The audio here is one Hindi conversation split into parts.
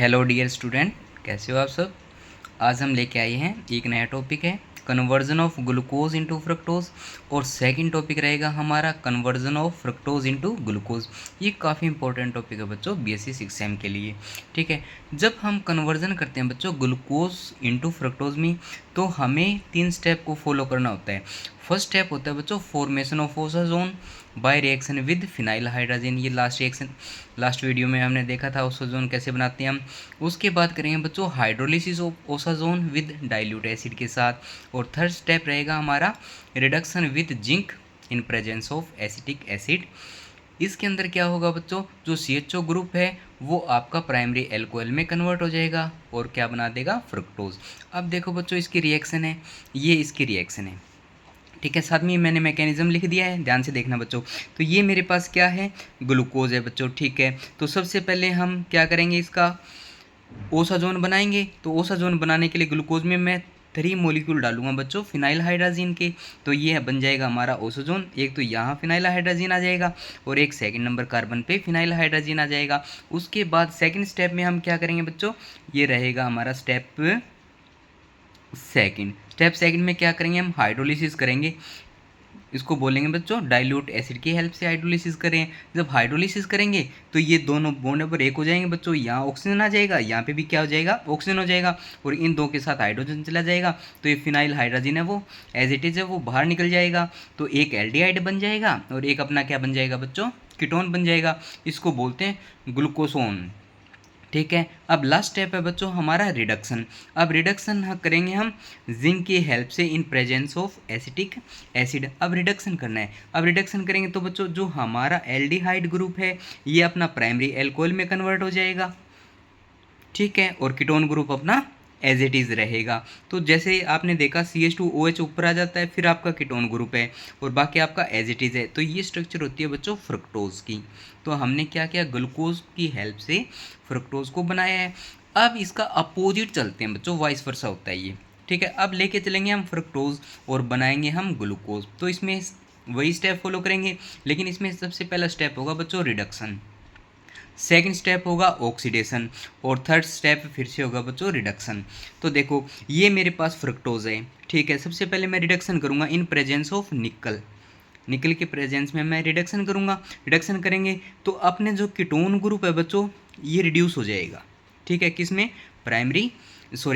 हेलो डियर स्टूडेंट, कैसे हो आप सब। आज हम लेके आए हैं एक नया टॉपिक है conversion of glucose into fructose. और सेकंड टॉपिक रहेगा हमारा conversion of fructose into glucose. ये काफ़ी इंपॉर्टेंट टॉपिक है बच्चों बीएससी 6 के लिए। ठीक है, जब हम कन्वर्जन करते हैं बच्चों ग्लूकोज इनटू फ्रक्टोज में, तो हमें 3 स्टेप को फॉलो करना होता है। फर्स्ट स्टेप होता है बच्चों formation of osazone by reaction with phenyl hydrogen. ये लास्ट वीडियो में हमने देखा था ओसाजोन कैसे बनाते हैं हम। उसके बाद करेंगे बच्चों hydrolysis of osazone with dilute acid के साथ। और थर्ड स्टेप रहेगा हमारा reduction with zinc in presence of acetic acid. इसके अंदर क्या होगा बच्चों, जो CHO ग्रुप है वो आपका प्राइमरी एल्कोहल में कन्वर्ट हो जाएगा और क्या बना देगा, फ्रक्टोज। अब देखो बच्चों इसकी रिएक्शन है, ये इसकी रिएक्शन है। ठीक है, साथ में मैंने मैकेनिज्म लिख दिया है, ध्यान से देखना बच्चों। तो ये मेरे पास क्या है, ग्लूकोज है बच्चों। ठीक है, तो सबसे पहले हम क्या करेंगे, इसका ओसाजोन बनाएंगे। तो ओसाजोन बनाने के लिए ग्लूकोज में मैं 3 मॉलिक्यूल डालूंगा बच्चों फिनाइल हाइड्रोजन के। तो ये बन जाएगा हमारा ओसाजोन। एक तो यहाँ फिनाइल हाइड्रोजन आ जाएगा और एक सेकंड नंबर कार्बन पे फिनाइल हाइड्रोजन आ जाएगा। उसके बाद सेकंड स्टेप में हम क्या करेंगे बच्चों, ये रहेगा हमारा स्टेप सेकंड में क्या करेंगे, हम हाइड्रोलिसिस करेंगे। इसको बोलेंगे बच्चों डाइल्यूट एसिड की हेल्प से हाइड्रोलिसिस करें। जब हाइड्रोलिसिस करेंगे तो ये दोनों बॉन्ड पर एक हो जाएंगे बच्चों, यहाँ ऑक्सीजन आ जाएगा, यहाँ पे भी क्या हो जाएगा, ऑक्सीजन हो जाएगा। और इन दो के साथ हाइड्रोजन चला जाएगा, तो ये फिनाइल हाइड्रोजन है वो एज इट इज़ है वो बाहर निकल जाएगा। तो एक एल्डिहाइड बन जाएगा और एक अपना क्या बन जाएगा बच्चों, कीटोन बन जाएगा। इसको बोलते हैं ग्लूकोसोन। ठीक है, अब लास्ट स्टेप है बच्चों हमारा रिडक्शन। अब रिडक्शन करेंगे हम जिंक की हेल्प से in presence of acetic acid. अब रिडक्शन करना है। अब रिडक्शन करेंगे तो बच्चों जो हमारा एल्डिहाइड ग्रुप है ये अपना प्राइमरी एल्कोहल में कन्वर्ट हो जाएगा। ठीक है, और कीटोन ग्रुप अपना एज इट इज़ रहेगा। तो जैसे आपने देखा CH2OH ऊपर आ जाता है, फिर आपका कीटोन ग्रुप है और बाकी आपका एज इट इज़ है। तो ये स्ट्रक्चर होती है बच्चों फ्रक्टोज की। तो हमने क्या किया, ग्लूकोज की हेल्प से फ्रक्टोज को बनाया है। अब इसका अपोजिट चलते हैं बच्चों, वाइस वर्सा होता है ये। ठीक है, अब लेके चलेंगे हम फ्रक्टोज और बनाएंगे हम ग्लूकोज। तो इसमें वही स्टेप फॉलो करेंगे, लेकिन इसमें सबसे पहला स्टेप होगा बच्चों रिडक्शन, सेकंड स्टेप होगा ऑक्सीडेशन और थर्ड स्टेप फिर से होगा बच्चों रिडक्शन। तो देखो ये मेरे पास फ्रक्टोज है। ठीक है, सबसे पहले मैं रिडक्शन करूंगा इन प्रेजेंस ऑफ निकल। निकल के प्रेजेंस में मैं रिडक्शन करूंगा। रिडक्शन करेंगे तो अपने जो कीटोन ग्रुप है बच्चों ये रिड्यूस हो जाएगा। ठीक है, किस में,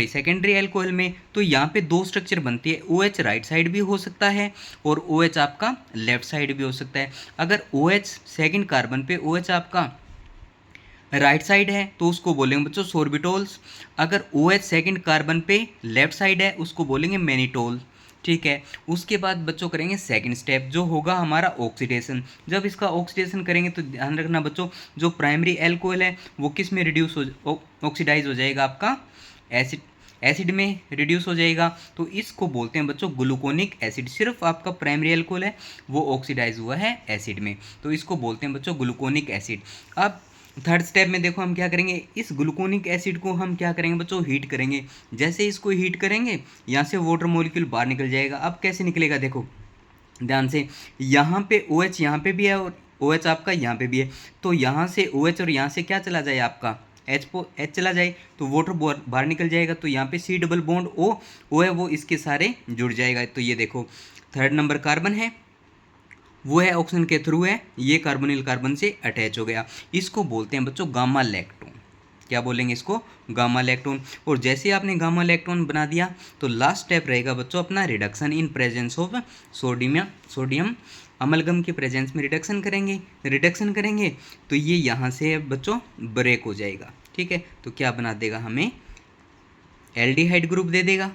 सेकेंडरी एल्कोहल में। तो यहाँ पे 2 स्ट्रक्चर बनती है, OH राइट साइड भी हो सकता है और OH आपका लेफ्ट साइड भी हो सकता है। अगर OH सेकंड कार्बन पे OH आपका राइट साइड है तो उसको बोलेंगे बच्चों सोर्बिटोल्स। अगर OH सेकंड कार्बन पे लेफ्ट साइड है उसको बोलेंगे मैनिटोल। ठीक है, उसके बाद बच्चों करेंगे सेकंड स्टेप जो होगा हमारा ऑक्सीडेशन। जब इसका ऑक्सीडेशन करेंगे तो ध्यान रखना बच्चों जो प्राइमरी एल्कोहल है वो किस में रिड्यूस हो, ऑक्सीडाइज हो जाएगा, आपका एसिड में रिड्यूस हो जाएगा। तो इसको बोलते हैं बच्चों ग्लूकोनिक एसिड। सिर्फ आपका प्राइमरी एल्कोहल है वो ऑक्सीडाइज हुआ है एसिड में, तो इसको बोलते हैं बच्चों ग्लूकोनिक एसिड। अब थर्ड स्टेप में देखो हम क्या करेंगे, इस ग्लूकोनिक एसिड को हम क्या करेंगे बच्चों, हीट करेंगे। जैसे इसको हीट करेंगे यहाँ से वाटर मॉलिक्यूल बाहर निकल जाएगा। अब कैसे निकलेगा देखो ध्यान से, यहाँ पे OH यहाँ पे भी है और OH आपका यहाँ पे भी है। तो यहाँ से OH और यहाँ से क्या चला जाए, आपका H चला जाए तो वाटर बाहर निकल जाएगा। तो यहाँ पे C डबल बॉन्ड O है वो इसके सारे जुड़ जाएगा। तो ये देखो थर्ड नंबर कार्बन है वो है ऑक्सीजन के थ्रू है, ये कार्बोनिल कार्बन से अटैच हो गया। इसको बोलते हैं बच्चों गामा लैक्टोन। क्या बोलेंगे इसको, गामा लैक्टोन। और जैसे आपने गामा लैक्टोन बना दिया तो लास्ट स्टेप रहेगा बच्चों अपना reduction in presence of sodium amalgam के प्रेजेंस में रिडक्शन करेंगे तो ये यहाँ से बच्चों ब्रेक हो जाएगा। ठीक है, तो क्या बना देगा, हमें एल्डिहाइड ग्रुप दे देगा।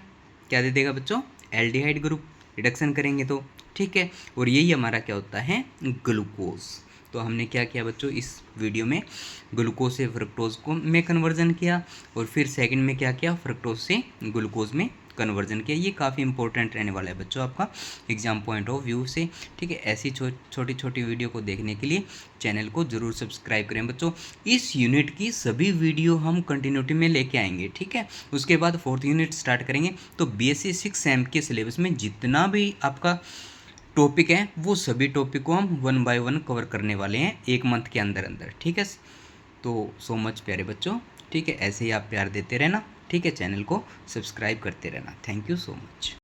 क्या दे देगा बच्चों, एल्डिहाइड ग्रुप। रिडक्शन करेंगे तो ठीक है, और यही हमारा क्या होता है, ग्लूकोज। तो हमने क्या किया बच्चों इस वीडियो में, ग्लूकोज से फ्रक्टोज को में कन्वर्जन किया और फिर सेकंड में क्या किया, फ्रक्टोज से ग्लूकोज में कन्वर्जन किया। ये काफ़ी इंपॉर्टेंट रहने वाला है बच्चों आपका एग्जाम पॉइंट ऑफ व्यू से। ठीक है, ऐसी छोटी छोटी वीडियो को देखने के लिए चैनल को ज़रूर सब्सक्राइब करें बच्चों। इस यूनिट की सभी वीडियो हम कंटिन्यूटी में लेके आएंगे। ठीक है, उसके बाद 4th यूनिट स्टार्ट करेंगे। तो BSc 6 सेम के सिलेबस में जितना भी आपका टॉपिक है वो सभी टॉपिक को हम 1 बाय 1 कवर करने वाले हैं 1 मंथ के अंदर अंदर। ठीक है, तो सो मच प्यारे बच्चों, ठीक है, ऐसे ही आप प्यार देते रहना। ठीक है, चैनल को सब्सक्राइब करते रहना। Thank you so much.